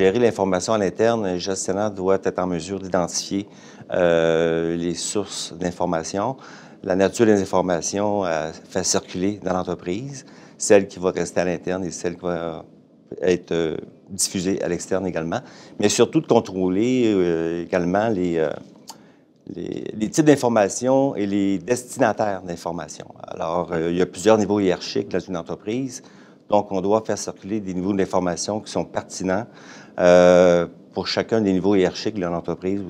gérer l'information à l'interne, le gestionnaire doit être en mesure d'identifier les sources d'information, la nature des informations fait circuler dans l'entreprise, celle qui va rester à l'interne et celle qui va être diffusée à l'externe également, mais surtout de contrôler également les types d'informations et les destinataires d'informations. Alors, il y a plusieurs niveaux hiérarchiques dans une entreprise, donc on doit faire circuler des niveaux d'information qui sont pertinents pour chacun des niveaux hiérarchiques de l'entreprise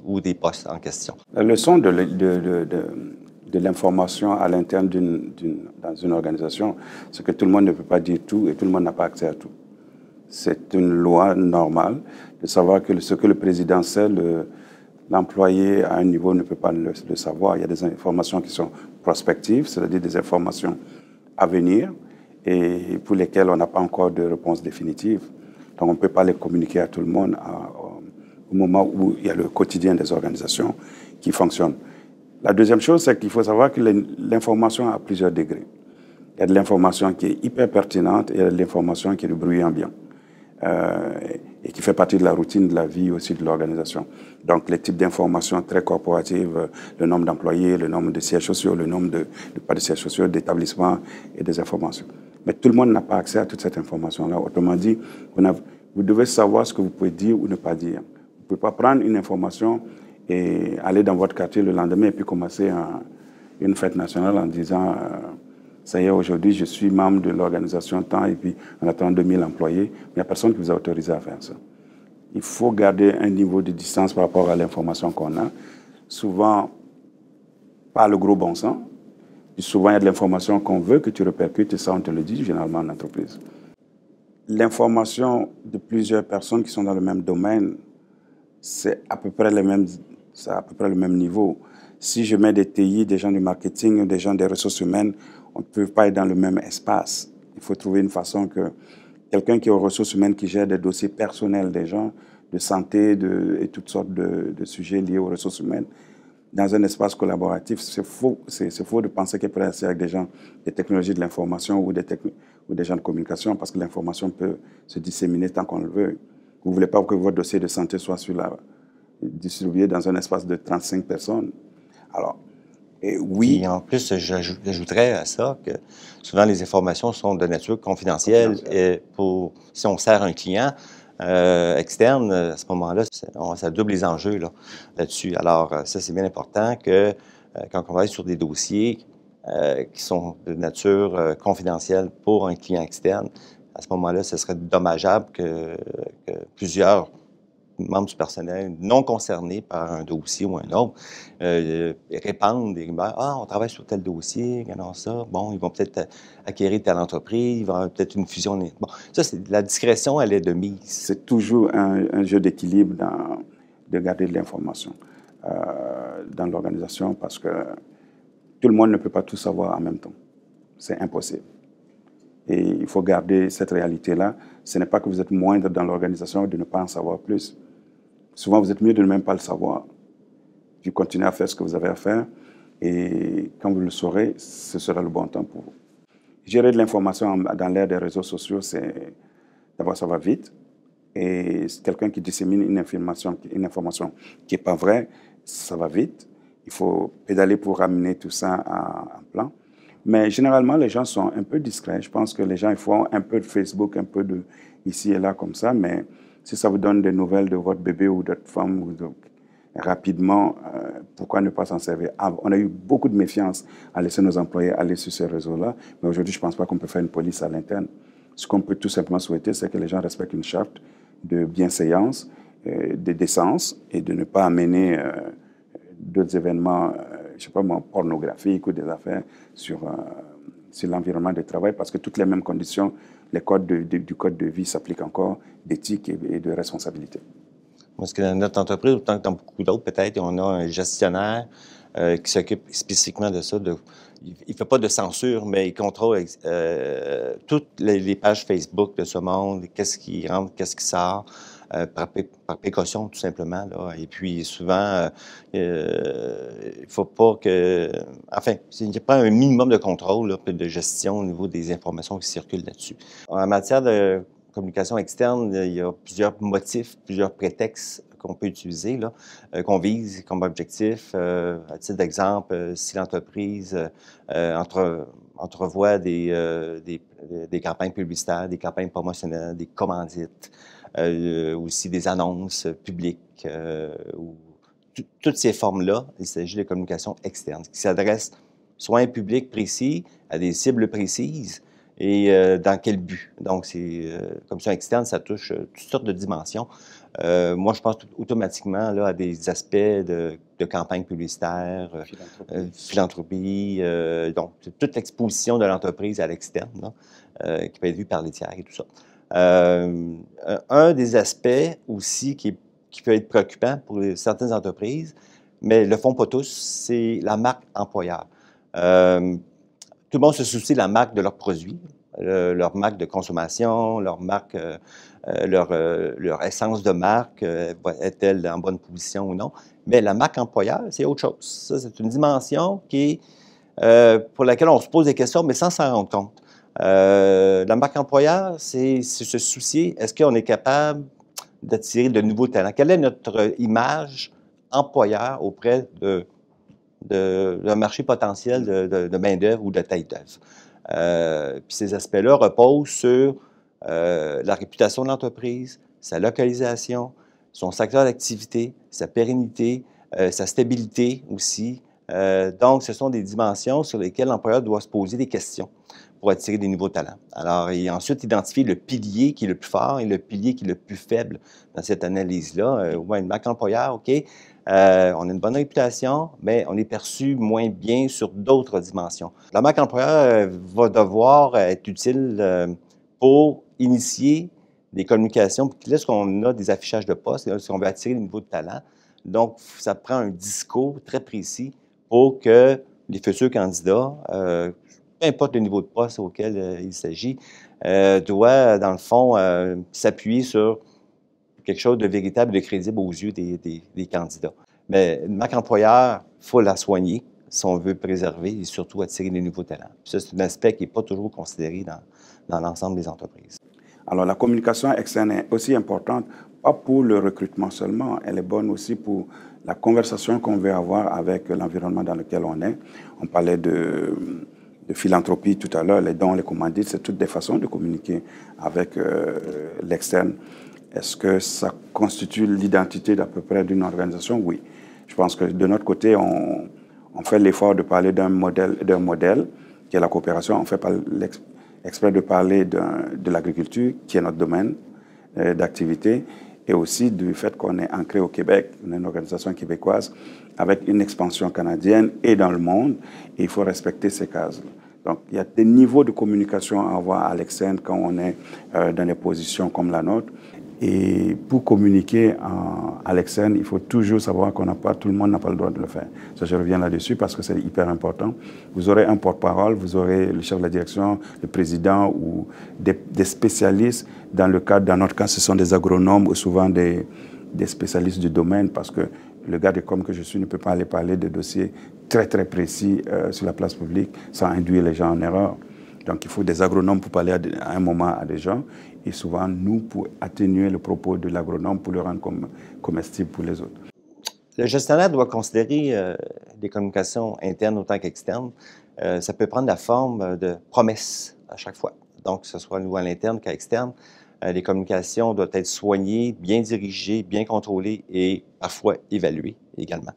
ou des postes en question. La leçon de l'information à l'interne dans une organisation, c'est que tout le monde ne peut pas dire tout et tout le monde n'a pas accès à tout. C'est une loi normale de savoir que ce que le président sait, l'employé à un niveau ne peut pas le savoir. Il y a des informations qui sont prospectives, c'est-à-dire des informations à venir et pour lesquelles on n'a pas encore de réponse définitive. Donc on ne peut pas les communiquer à tout le monde au moment où il y a le quotidien des organisations qui fonctionne. La deuxième chose, c'est qu'il faut savoir que l'information a plusieurs degrés. Il y a de l'information qui est hyper pertinente et il y a de l'information qui est de bruit ambiant. Et qui fait partie de la routine de la vie aussi de l'organisation. Donc les types d'informations très corporatives, le nombre d'employés, le nombre de sièges sociaux, le nombre pas de sièges sociaux, d'établissements et des informations. Mais tout le monde n'a pas accès à toute cette information-là. Autrement dit, vous devez savoir ce que vous pouvez dire ou ne pas dire. Vous ne pouvez pas prendre une information et aller dans votre quartier le lendemain et puis commencer une fête nationale en disant ça y est, aujourd'hui, je suis membre de l'organisation tant et puis on attend 2000 employés. Il n'y a personne qui vous a autorisé à faire ça. Il faut garder un niveau de distance par rapport à l'information qu'on a. Souvent, pas le gros bon sens. Et souvent, il y a de l'information qu'on veut que tu répercutes et ça, on te le dit généralement en entreprise. L'information de plusieurs personnes qui sont dans le même domaine, c'est à peu près le même niveau. Si je mets des TI, des gens du marketing, des gens des ressources humaines, on ne peut pas être dans le même espace. Il faut trouver une façon que quelqu'un qui est aux ressources humaines, qui gère des dossiers personnels des gens, de santé et toutes sortes de sujets liés aux ressources humaines, dans un espace collaboratif, c'est faux de penser qu'il peut rester avec des gens des technologies de l'information ou des gens de communication, parce que l'information peut se disséminer tant qu'on le veut. Vous ne voulez pas que votre dossier de santé soit distribué dans un espace de 35 personnes. Alors, et oui. Et en plus, j'ajouterais à ça que souvent les informations sont de nature confidentielle. Et si on sert un client externe, à ce moment-là, ça double les enjeux là-dessus. Alors, ça, c'est bien important que quand on va sur des dossiers qui sont de nature confidentielle pour un client externe, à ce moment-là, ce serait dommageable que plusieurs membres du personnel non concernés par un dossier ou un autre répandent des rumeurs. « Ah, on travaille sur tel dossier, regardons ça. Bon, ils vont peut-être acquérir telle entreprise, il va y avoir peut-être une fusion. » Bon, ça, la discrétion, elle est de mise. C'est toujours un jeu d'équilibre de garder de l'information dans l'organisation parce que tout le monde ne peut pas tout savoir en même temps. C'est impossible. Et il faut garder cette réalité-là. Ce n'est pas que vous êtes moindre dans l'organisation de ne pas en savoir plus. Souvent, vous êtes mieux de ne même pas le savoir. Puis continuez à faire ce que vous avez à faire. Et quand vous le saurez, ce sera le bon temps pour vous. Gérer de l'information dans l'ère des réseaux sociaux, c'est d'abord, ça va vite. Et quelqu'un qui dissémine une information qui n'est pas vraie, ça va vite. Il faut pédaler pour ramener tout ça en plan. Mais généralement, les gens sont un peu discrets. Je pense que les gens, ils font un peu de Facebook, un peu de ici et là comme ça. Mais si ça vous donne des nouvelles de votre bébé ou de votre femme, rapidement, pourquoi ne pas s'en servir? On a eu beaucoup de méfiance à laisser nos employés aller sur ces réseaux-là. Mais aujourd'hui, je ne pense pas qu'on peut faire une police à l'interne. Ce qu'on peut tout simplement souhaiter, c'est que les gens respectent une charte de bienséance, de décence et de ne pas amener d'autres événements, je ne sais pas moi, pornographiques ou des affaires sur l'environnement de travail parce que toutes les mêmes conditions, les codes du code de vie s'appliquent encore d'éthique et de responsabilité. Parce que dans notre entreprise, autant que dans beaucoup d'autres, peut-être, on a un gestionnaire qui s'occupe spécifiquement de ça. Il ne fait pas de censure, mais il contrôle toutes les pages Facebook de ce monde, qu'est-ce qui rentre, qu'est-ce qui sort, par précaution, tout simplement. Là. Et puis, souvent, il ne faut pas que... Enfin, il n'y a pas un minimum de contrôle là, de gestion au niveau des informations qui circulent là-dessus. En matière de communication externe, il y a plusieurs motifs, plusieurs prétextes qu'on peut utiliser, là, qu'on vise comme objectif. À titre d'exemple, si l'entreprise entrevoit des campagnes publicitaires, des campagnes promotionnelles, des commandites, aussi des annonces publiques, ou toutes ces formes-là, il s'agit de communication externe, qui s'adresse soit à un public précis, à des cibles précises, et dans quel but. Donc, c'est communication externe, ça touche toutes sortes de dimensions. Moi, je pense automatiquement là, à des aspects de campagne publicitaire, philanthropie, donc toute l'exposition de l'entreprise à l'externe, qui peut être vue par les tiers et tout ça. Un des aspects aussi qui peut être préoccupant pour certaines entreprises, mais ne le font pas tous, c'est la marque employeur. Tout le monde se soucie de la marque de leurs produits, leur marque de consommation, leur marque, leur essence de marque, est-elle en bonne position ou non? Mais la marque employeur, c'est autre chose. Ça, c'est une dimension pour laquelle on se pose des questions, mais sans s'en rendre compte. La marque employeur, c'est se soucier, est-ce qu'on est capable d'attirer de nouveaux talents? Quelle est notre image employeur auprès d'un marché potentiel de main-d'œuvre ou de taille-d'œuvre? Puis ces aspects-là reposent sur la réputation de l'entreprise, sa localisation, son secteur d'activité, sa pérennité, sa stabilité aussi. Donc, ce sont des dimensions sur lesquelles l'employeur doit se poser des questions pour attirer des nouveaux talents. Alors, et ensuite, identifier le pilier qui est le plus fort et le pilier qui est le plus faible dans cette analyse-là. Une marque employeur, OK, on a une bonne réputation, mais on est perçu moins bien sur d'autres dimensions. La marque employeur va devoir être utile pour initier des communications, lorsqu'on a des affichages de postes, lorsqu'on veut attirer des nouveaux talents. Donc, ça prend un discours très précis pour que les futurs candidats, peu importe le niveau de poste auquel il s'agit, doit, dans le fond, s'appuyer sur quelque chose de véritable, de crédible aux yeux des candidats. Mais une marque employeur, il faut la soigner si on veut préserver et surtout attirer des nouveaux talents. Puis ça, c'est un aspect qui n'est pas toujours considéré dans l'ensemble des entreprises. Alors, la communication externe est aussi importante, pas pour le recrutement seulement, elle est bonne aussi pour la conversation qu'on veut avoir avec l'environnement dans lequel on est. On parlait de philanthropie tout à l'heure, les dons, les commandites, c'est toutes des façons de communiquer avec l'externe. Est-ce que ça constitue l'identité d'à peu près d'une organisation? Oui. Je pense que de notre côté, on fait l'effort de parler d'un modèle qui est la coopération. On fait exprès de parler de l'agriculture, qui est notre domaine d'activité, et aussi du fait qu'on est ancré au Québec, on est une organisation québécoise, avec une expansion canadienne et dans le monde, et il faut respecter ces cases. Donc, il y a des niveaux de communication à avoir à l'externe quand on est dans des positions comme la nôtre. Et pour communiquer à l'externe, il faut toujours savoir tout le monde n'a pas le droit de le faire. Ça, je reviens là-dessus parce que c'est hyper important. Vous aurez un porte-parole, vous aurez le chef de la direction, le président ou des spécialistes. Dans notre cas, ce sont des agronomes ou souvent des spécialistes du domaine parce que le gars de com que je suis ne peut pas aller parler de dossiers très, très précis sur la place publique sans induire les gens en erreur. Donc, il faut des agronomes pour parler à un moment à des gens et souvent, nous, pour atténuer le propos de l'agronome, pour le rendre comestible pour les autres. Le gestionnaire doit considérer des communications internes autant qu'externes. Ça peut prendre la forme de promesses à chaque fois. Donc, que ce soit au niveau à l'interne qu'à l'externe, les communications doivent être soignées, bien dirigées, bien contrôlées et parfois évaluées également.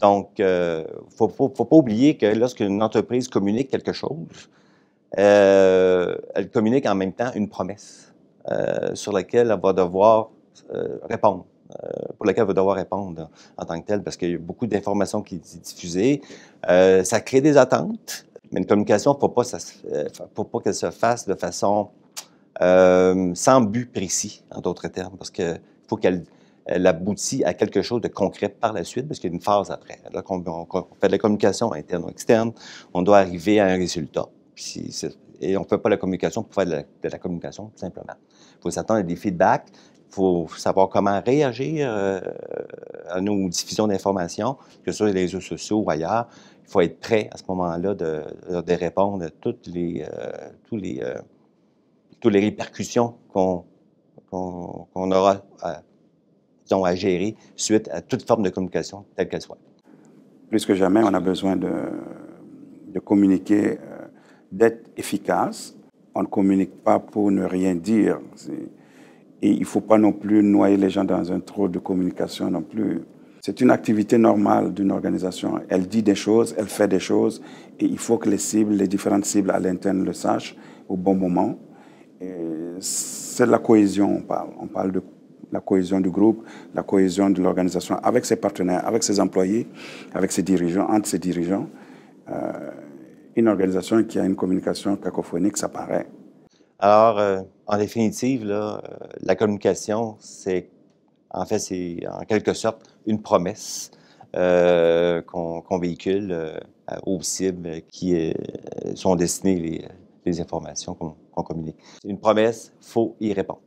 Donc, il ne faut pas oublier que lorsqu'une entreprise communique quelque chose, elle communique en même temps une promesse sur laquelle elle va devoir répondre, pour laquelle elle va devoir répondre en tant que telle, parce qu'il y a beaucoup d'informations qui sont diffusées. Ça crée des attentes, mais une communication, il ne faut pas qu'elle se fasse de façon sans but précis, en d'autres termes, parce qu'il faut qu'elle aboutit à quelque chose de concret par la suite, parce qu'il y a une phase après. Là, qu'on fait de la communication interne ou externe, on doit arriver à un résultat. Et on ne fait pas la communication pour faire de la communication, tout simplement. Il faut s'attendre à des feedbacks, il faut savoir comment réagir à nos diffusions d'informations, que ce soit sur les réseaux sociaux ou ailleurs. Il faut être prêt à ce moment-là de répondre à toutes les répercussions qu'on qu'on aura disons, à gérer suite à toute forme de communication, telle qu'elle soit. Plus que jamais, on a besoin de communiquer, d'être efficace. On ne communique pas pour ne rien dire. Et il ne faut pas non plus noyer les gens dans un trop de communication non plus. C'est une activité normale d'une organisation. Elle dit des choses, elle fait des choses, et il faut que les différentes cibles à l'interne le sachent au bon moment. C'est de la cohésion, on parle. On parle de la cohésion du groupe, la cohésion de l'organisation avec ses partenaires, avec ses employés, avec ses dirigeants, entre ses dirigeants. Une organisation qui a une communication cacophonique, ça paraît. Alors, en définitive, là, la communication, c'est en quelque sorte une promesse qu'on véhicule aux cibles qui sont destinées les informations qu'on communique. C'est une promesse, il faut y répondre.